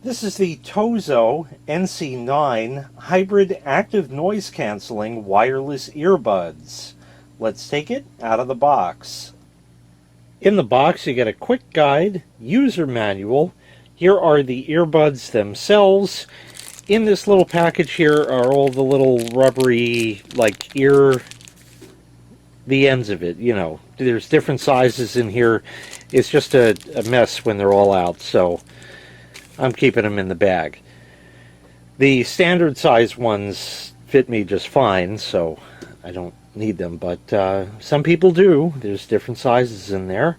This is the TOZO NC9 Hybrid Active Noise Cancelling Wireless Earbuds. Let's take it out of the box. In the box you get a quick guide, user manual. Here are the earbuds themselves. In this little package here are all the little rubbery, like the ends of it, you know. There's different sizes in here. It's just a mess when they're all out, so I'm keeping them in the bag. The standard size ones fit me just fine, so I don't need them, but some people do. There's different sizes in there.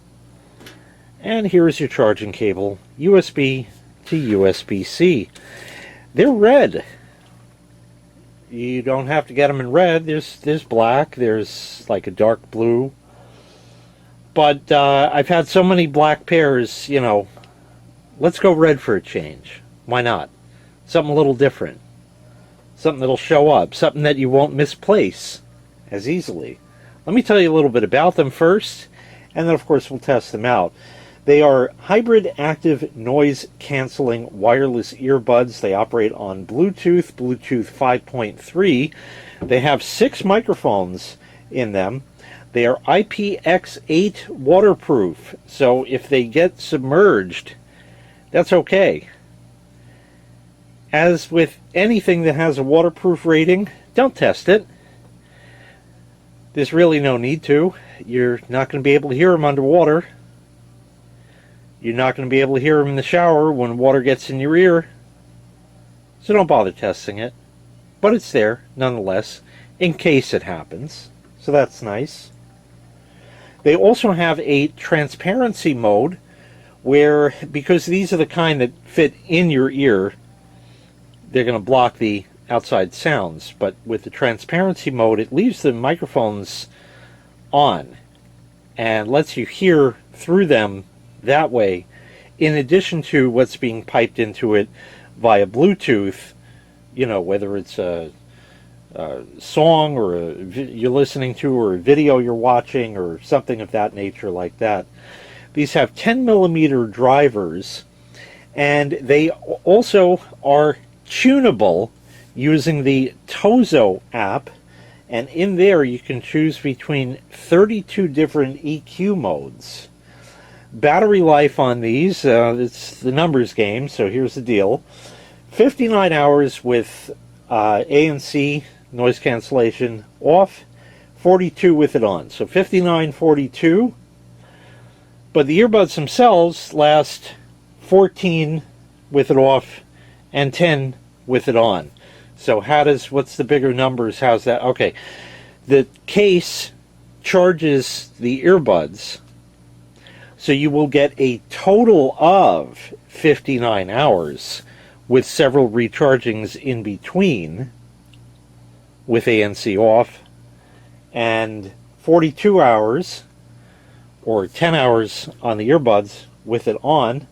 And here's your charging cable, USB to USB-C. They're red. You don't have to get them in red. There's black, there's like a dark blue. But I've had so many black pairs, you know, let's go red for a change. Why not? Something a little different. Something that'll show up. Something that you won't misplace as easily. Let me tell you a little bit about them first, and then of course we'll test them out. They are hybrid active noise cancelling wireless earbuds. They operate on Bluetooth, Bluetooth 5.3. They have 6 microphones in them. They are IPX8 waterproof, so if they get submerged, that's okay. As with anything that has a waterproof rating, don't test it. There's really no need to. You're not going to be able to hear them underwater. You're not going to be able to hear them in the shower when water gets in your ear. So don't bother testing it. But it's there, nonetheless, in case it happens. So that's nice. They also have a transparency mode where, because these are the kind that fit in your ear, they're going to block the outside sounds. But with the transparency mode, it leaves the microphones on and lets you hear through them that way, in addition to what's being piped into it via Bluetooth, you know, whether it's a song or you're listening to, or a video you're watching, or something of that nature like that. These have 10mm drivers, and they also are tunable using the TOZO app, and in there you can choose between 32 different EQ modes. Battery life on these, it's the numbers game, so here's the deal. 59 hours with ANC, noise cancellation, off, 42 with it on. So 59, 42. But the earbuds themselves last 14 with it off and 10 with it on. So what's the bigger numbers? How's that? Okay. The case charges the earbuds, so you will get a total of 59 hours with several rechargings in between with ANC off, and 42 hours or 10 hours on the earbuds with it on,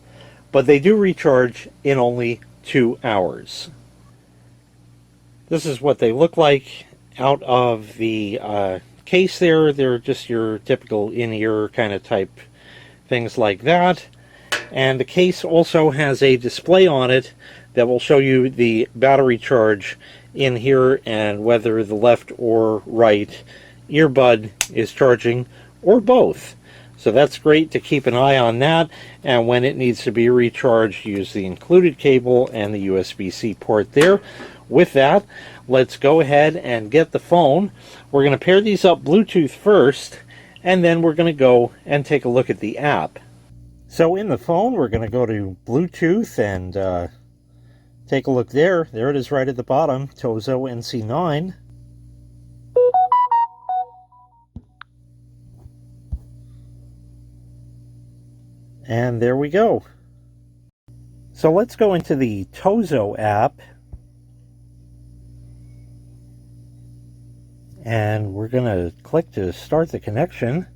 but they do recharge in only 2 hours. This is what they look like out of the case there. They're just your typical in-ear kind of type things like that. And the case also has a display on it that will show you the battery charge in here and whether the left or right earbud is charging, or both. So that's great to keep an eye on that, and when it needs to be recharged, use the included cable and the USB-C port there. With that, let's go ahead and get the phone. We're going to pair these up Bluetooth first, and then we're going to go and take a look at the app. So in the phone, we're going to go to Bluetooth and take a look there. There it is right at the bottom, TOZO NC9. And there we go. So let's go into the TOZO app. And we're going to click to start the connection.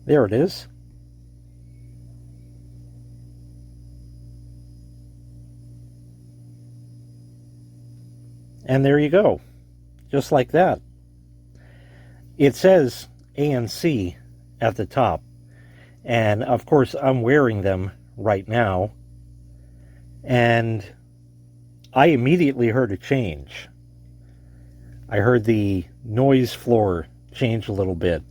There it is. And there you go. Just like that. It says ANC at the top. And of course, I'm wearing them right now. And I immediately heard a change. I heard the noise floor change a little bit.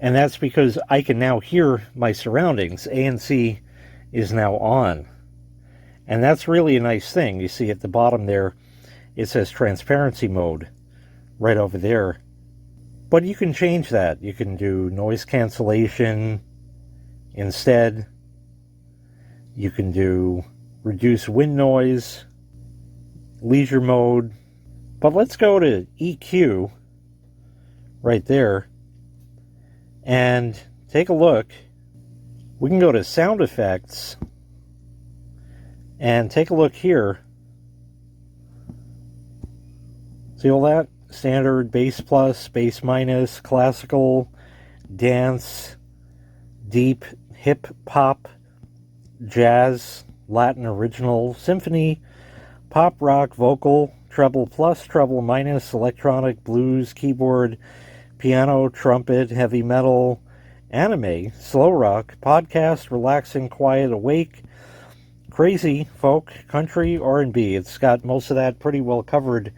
And that's because I can now hear my surroundings. ANC is now on. And that's really a nice thing. You see at the bottom there, it says transparency mode right over there. But you can change that. You can do noise cancellation instead. You can do reduce wind noise, leisure mode. But let's go to EQ right there and take a look. We can go to sound effects and take a look here. See all that? Standard, bass plus, bass minus, classical, dance, deep, hip hop, jazz, Latin original, symphony, pop rock, vocal, treble plus, treble minus, electronic, blues, keyboard, piano, trumpet, heavy metal, anime, slow rock, podcast, relaxing, quiet, awake, crazy, folk, country, R&B. It's got most of that pretty well covered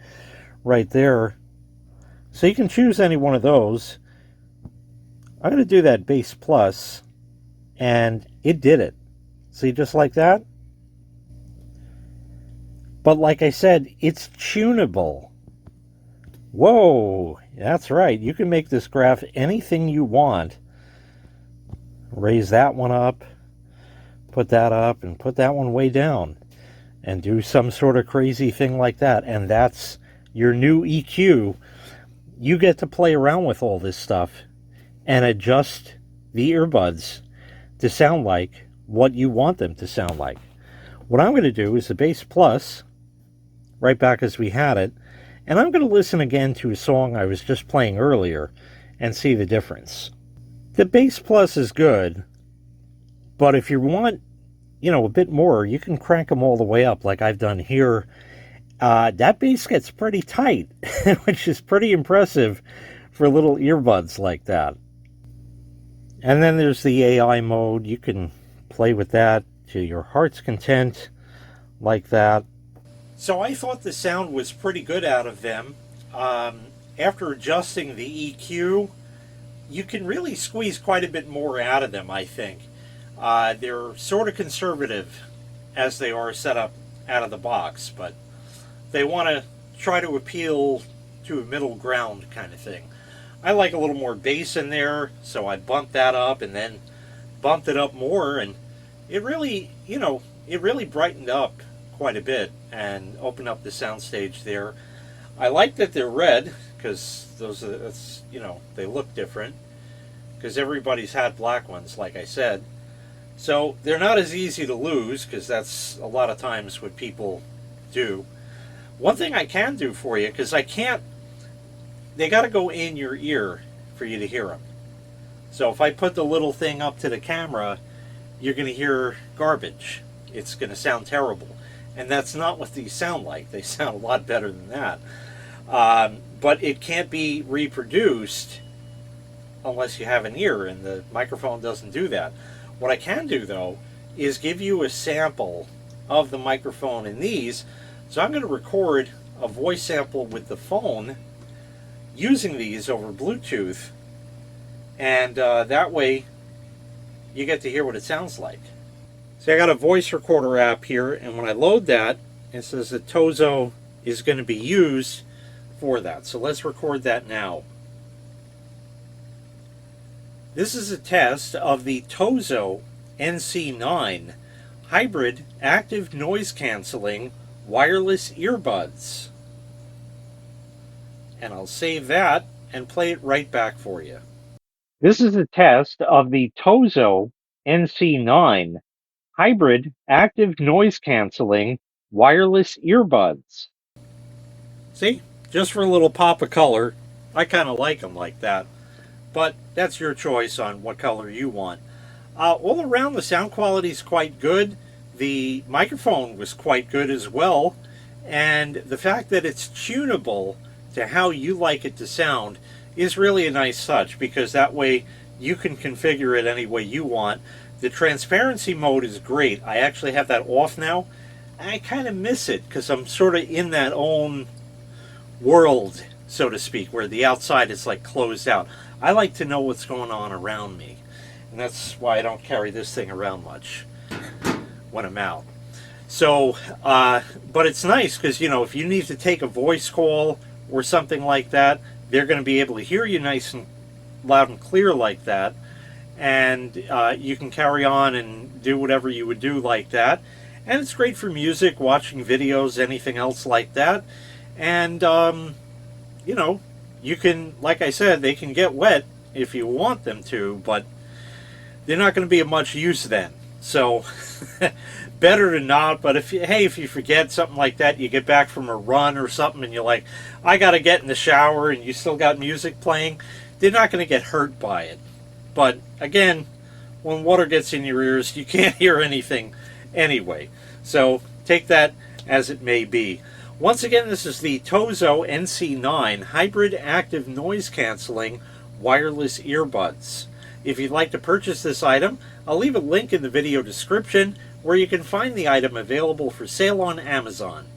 right there. So you can choose any one of those. I'm going to do that bass plus, and it did it. See, just like that? But like I said, it's tunable. Whoa, that's right. You can make this graph anything you want. Raise that one up, put that up, and put that one way down. And do some sort of crazy thing like that. And that's your new EQ. You get to play around with all this stuff and adjust the earbuds to sound like what you want them to sound like. What I'm going to do is the bass plus, right back as we had it, and I'm going to listen again to a song I was just playing earlier and see the difference. The bass plus is good, but if you want, a bit more, you can crank them all the way up like I've done here. That bass gets pretty tight, which is pretty impressive for little earbuds like that. And then there's the AI mode. You can play with that to your heart's content like that. So I thought the sound was pretty good out of them. After adjusting the EQ, you can really squeeze quite a bit more out of them, I think. They're sort of conservative as they are set up out of the box, but they want to try to appeal to a middle ground kind of thing. I like a little more bass in there, so I bumped that up and then bumped it up more, and it really, it really brightened up quite a bit and opened up the soundstage there. I like that they're red, because they look different, because everybody's had black ones, like I said. So they're not as easy to lose, because that's a lot of times what people do. One thing I can do for you, because they got to go in your ear for you to hear them. So if I put the little thing up to the camera, you're going to hear garbage. It's going to sound terrible. And that's not what these sound like. They sound a lot better than that. But it can't be reproduced unless you have an ear, and the microphone doesn't do that. What I can do, though, is give you a sample of the microphone in these. So I'm going to record a voice sample with the phone using these over Bluetooth, and that way you get to hear what it sounds like. So I got a voice recorder app here, and when I load that, it says that TOZO is going to be used for that. So let's record that now. This is a test of the TOZO NC9 hybrid active noise cancelling wireless earbuds. And I'll save that and play it right back for you. This is a test of the TOZO NC9 hybrid active noise cancelling wireless earbuds. See, just for a little pop of color, I kind of like them like that. But that's your choice on what color you want. All around, the sound quality is quite good. The microphone was quite good as well. And the fact that it's tunable to how you like it to sound is really a nice touch, because that way you can configure it any way you want. The transparency mode is great. I actually have that off now. I kind of miss it because I'm sort of in that own world, so to speak, where the outside is like closed out. I like to know what's going on around me, and that's why I don't carry this thing around much when I'm out. So, but it's nice because, you know, if you need to take a voice call or something like that, they're going to be able to hear you nice and loud and clear like that, and you can carry on and do whatever you would do like that. And it's great for music, watching videos, anything else like that. And you know, you can, like I said, they can get wet if you want them to, but they're not going to be of much use then. So better to not. But if you forget something like that, you get back from a run or something and you're like, I got to get in the shower, and you still got music playing, they're not going to get hurt by it. But again, when water gets in your ears, you can't hear anything anyway. So take that as it may be. Once again, this is the TOZO NC9 Hybrid Active Noise Cancelling Wireless Earbuds. If you'd like to purchase this item, I'll leave a link in the video description where you can find the item available for sale on Amazon.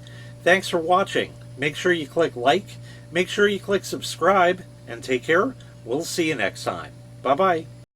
Thanks for watching. Make sure you click like, make sure you click subscribe, and take care. We'll see you next time. Bye-bye.